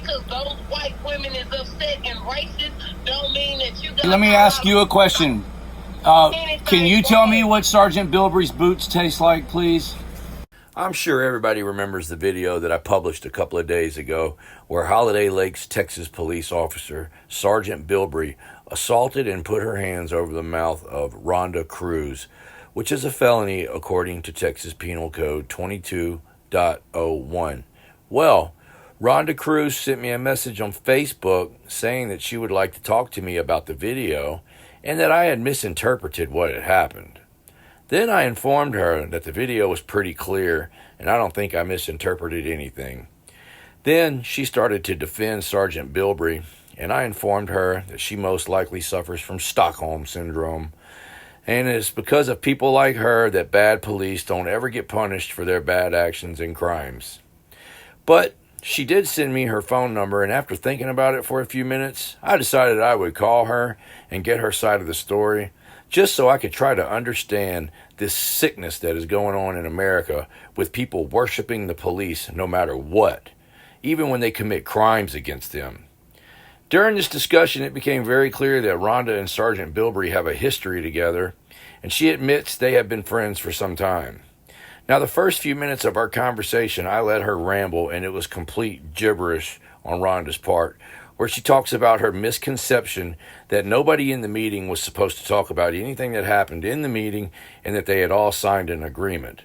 because those white women is upset and racist don't mean that you got. Let me ask you a question. Can you tell me what Sergeant Bilbrey's boots taste like, please? I'm sure everybody remembers the video that I published a couple of days ago where Holiday Lakes, Texas police officer Sergeant Bilbrey assaulted and put her hands over the mouth of Ronda Cruz, which is a felony according to Texas Penal Code 22.01. Well, Ronda Cruz sent me a message on Facebook saying that she would like to talk to me about the video and that I had misinterpreted what had happened. Then I informed her that the video was pretty clear and I don't think I misinterpreted anything. Then she started to defend Sergeant Bilbrey, and I informed her that she most likely suffers from Stockholm syndrome, and it's because of people like her that bad police don't ever get punished for their bad actions and crimes. But she did send me her phone number, and after thinking about it for a few minutes, I decided I would call her and get her side of the story, just so I could try to understand this sickness that is going on in America with people worshiping the police no matter what, even when they commit crimes against them. During this discussion, it became very clear that Ronda and Sergeant Bilbrey have a history together, and she admits they have been friends for some time. Now, the first few minutes of our conversation, I let her ramble, and it was complete gibberish on Ronda's part, where she talks about her misconception that nobody in the meeting was supposed to talk about anything that happened in the meeting and that they had all signed an agreement.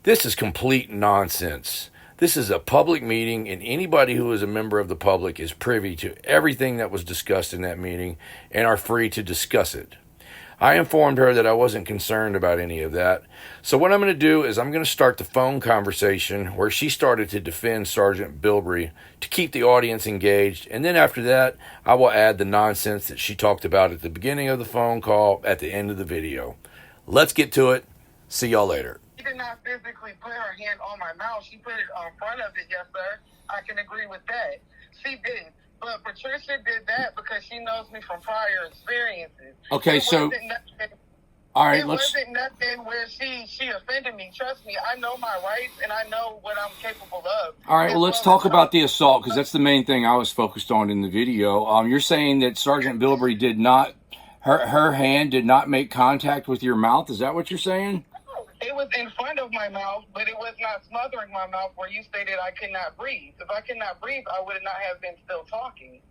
This is complete nonsense. This is a public meeting, and anybody who is a member of the public is privy to everything that was discussed in that meeting and are free to discuss it. I informed her that I wasn't concerned about any of that. So what I'm going to do is I'm going to start the phone conversation where she started to defend Sergeant Bilbrey to keep the audience engaged. And then after that, I will add the nonsense that she talked about at the beginning of the phone call at the end of the video. Let's get to it. See y'all later. She did not physically put her hand on my mouth. She put it on front of it, yes, sir. I can agree with that. She did. But Patricia did that because she knows me from prior experiences. Okay, so all right, it wasn't nothing where she offended me. Trust me, I know my rights and I know what I'm capable of. All right, well, let's talk about the assault because that's the main thing I was focused on in the video. You're saying that Sergeant Bilbrey did not, her hand did not make contact with your mouth. Is that what you're saying? It was in front of my mouth, but it was not smothering my mouth where you stated I could not breathe. If I could not breathe, I would not have been still talking.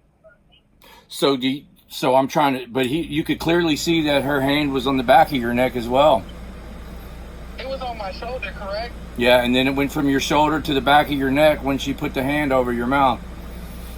So I'm trying to, but you could clearly see that her hand was on the back of your neck as well. It was on my shoulder, correct? Yeah, and then it went from your shoulder to the back of your neck when she put the hand over your mouth.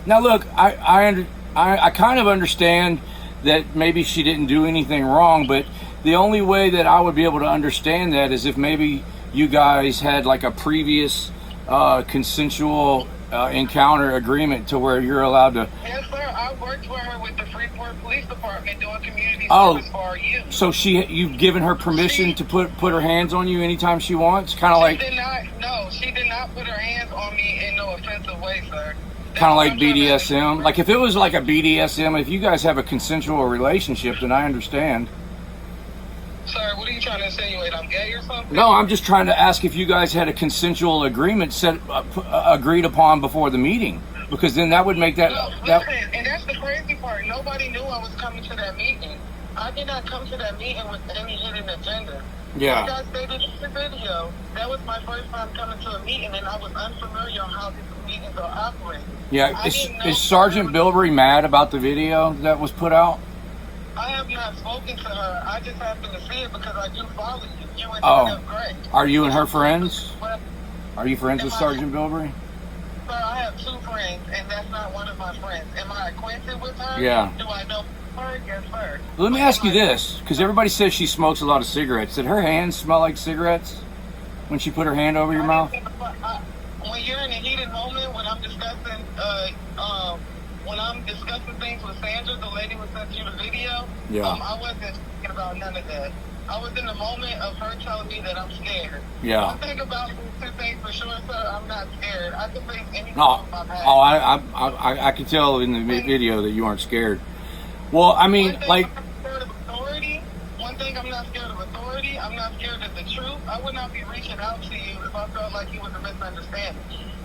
Now look, I kind of understand that maybe she didn't do anything wrong, but the only way that I would be able to understand that is if maybe you guys had like a previous consensual encounter agreement to where you're allowed to. Yes, sir. I worked for her with the Freeport Police Department doing community service for our youth. So you've given her permission to put her hands on you anytime she wants? Kind of like. She did not put her hands on me in no offensive way, sir. Kind of like BDSM? Like if it was like a BDSM, if you guys have a consensual relationship, then I understand. Sir, what are you trying to insinuate? I'm gay or something? No, I'm just trying to ask if you guys had a consensual agreement agreed upon before the meeting, because then that would make that. Listen, and that's the crazy part. Nobody knew I was coming to that meeting. I did not come to that meeting with any hidden agenda. Yeah. Like I stated in the video, that was my first time coming to a meeting, and I was unfamiliar on how these meetings are operating. Yeah. Is Sergeant Bilbrey mad about the video that was put out? I have not spoken to her. I just happened to see it because I do follow you. You and Gray. Are you and her friends? Are you friends with Sergeant Bilbrey? Sir, I have two friends, and that's not one of my friends. Am I acquainted with her? Yeah. Do I know her? Yes, sir. Let me ask you this, because everybody says she smokes a lot of cigarettes. Did her hands smell like cigarettes when she put her hand over your mouth? When you're in a heated moment, when I'm discussing things with Sandra, the lady who sent you the video, I wasn't thinking about none of that. I was in the moment of her telling me that I'm scared. Yeah. One thing about these two things for sure, sir, I'm not scared. I can face anything No. my past. I can tell in the video that you aren't scared. Well, I mean, like. One thing, I'm not scared of authority. I'm not scared of the truth. I would not be reaching out to you if I felt like you was a misunderstanding.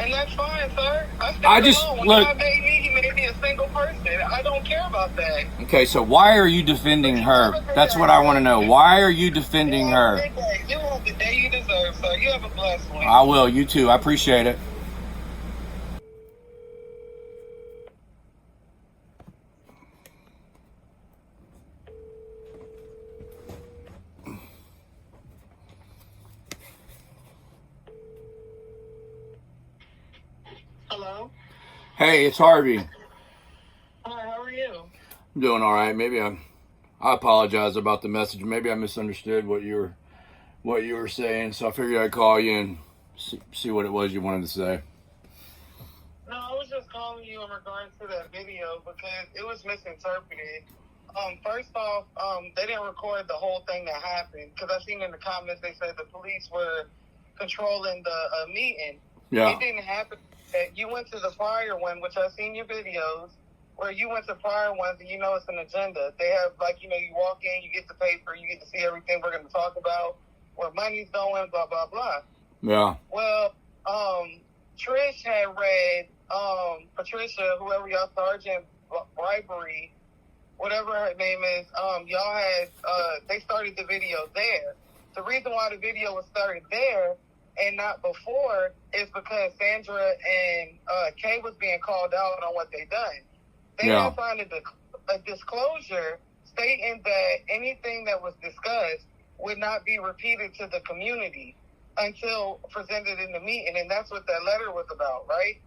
And that's fine, sir. I I stand just alone. When look. God made me, he made me a single person. I don't care about that. Okay, so why are you defending her? That's what I want to know. Why are you defending her? You have the day you deserve, sir. You have a blessed one. I will. You too. I appreciate it. Hello? Hey, it's Harvey. Hi, how are you? I'm doing all right. Maybe I apologize about the message. Maybe I misunderstood what you were saying. So I figured I'd call you and see what it was you wanted to say. No, I was just calling you in regards to that video because it was misinterpreted. First off, they didn't record the whole thing that happened because I seen in the comments they said the police were controlling the meeting. Yeah. It didn't happen. You went to the prior one, which I've seen your videos, where you went to prior ones and you know it's an agenda. They have, like, you know, you walk in, you get the paper, you get to see everything we're going to talk about, where money's going, blah, blah, blah. Yeah. Well, Trish had read, Patricia, whoever y'all Sergeant Bribery, whatever her name is, y'all had, they started the video there. The reason why the video was started there and not before is because Sandra and Kay was being called out on what they done. They had signed a disclosure stating that anything that was discussed would not be repeated to the community until presented in the meeting, and that's what that letter was about, right?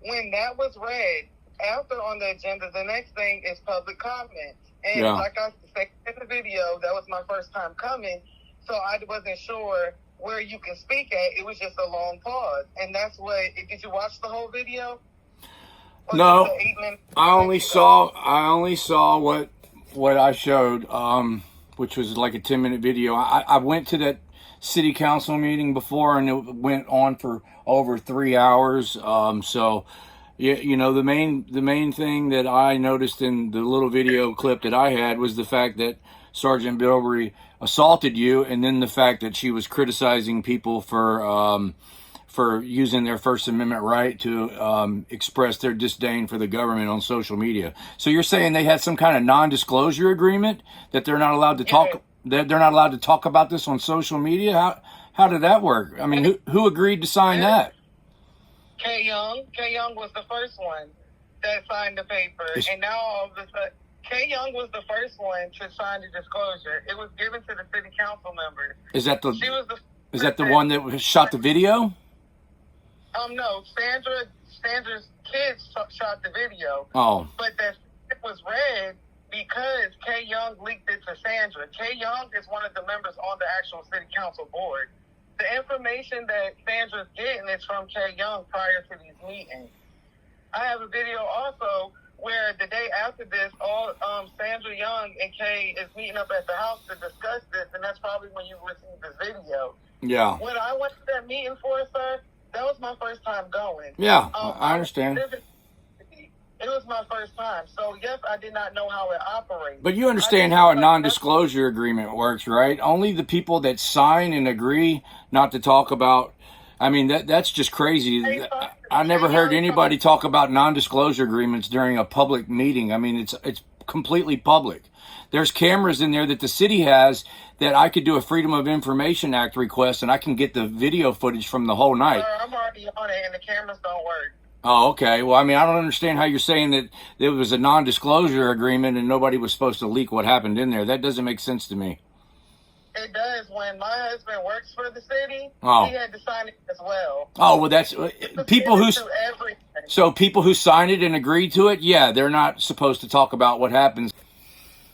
When that was read, after on the agenda, the next thing is public comment. And like I said in the video, that was my first time coming, so I wasn't sure where you can speak at. It was just a long pause. And that's what, did you watch the whole video? Or no, I only saw what I showed, which was like a 10-minute video. I went to that city council meeting before and it went on for over 3 hours. So yeah, you know, the main thing that I noticed in the little video clip that I had was the fact that Sergeant Bilberry assaulted you, and then the fact that she was criticizing people for using their First Amendment right to express their disdain for the government on social media. So you're saying they had some kind of non-disclosure agreement that they're not allowed to talk, that they're not allowed to talk about this on social media? How did that work? I mean, who agreed to sign that? Kay Young was the first one that signed the paper, and now all of a sudden, Kay Young was the first one to sign the disclosure. It was given to the city council members. Is that the one that shot the video? No, Sandra's kids shot the video. Oh. But that was read because Kay Young leaked it to Sandra. Kay Young is one of the members on the actual city council board. The information that Sandra's getting is from Kay Young prior to these meetings. I have a video also where the day after this, all Sandra Young and Kay is meeting up at the house to discuss this, and that's probably when you received this video. Yeah. When I went to that meeting for, sir, that was my first time going. Yeah, I understand. It was my first time. So, yes, I did not know how it operates. But you understand how a non-disclosure agreement works, right? Only the people that sign and agree not to talk about, I mean, that's just crazy. I never heard anybody talk about non-disclosure agreements during a public meeting. I mean, it's completely public. There's cameras in there that the city has that I could do a Freedom of Information Act request and I can get the video footage from the whole night. Sir, I'm already on it and the cameras don't work. Oh, okay. Well, I mean, I don't understand how you're saying that there was a non-disclosure agreement and nobody was supposed to leak what happened in there. That doesn't make sense to me. It does. When my husband works for the city, he had to sign it as well. Oh, well, that's people who. So people who sign it and agree to it, yeah, they're not supposed to talk about what happens.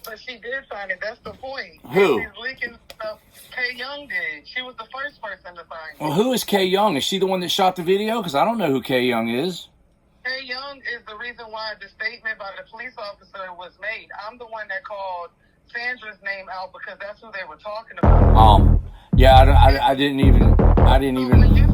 But she did sign it. That's the point. Who? She's leaking stuff. Kay Young did. She was the first person to sign it. Well, who is Kay Young? Is she the one that shot the video? Because I don't know who Kay Young is. Kay Young is the reason why the statement by the police officer was made. I'm the one that called Sandra's name out because that's who they were talking about. Oh, yeah, I didn't even. When you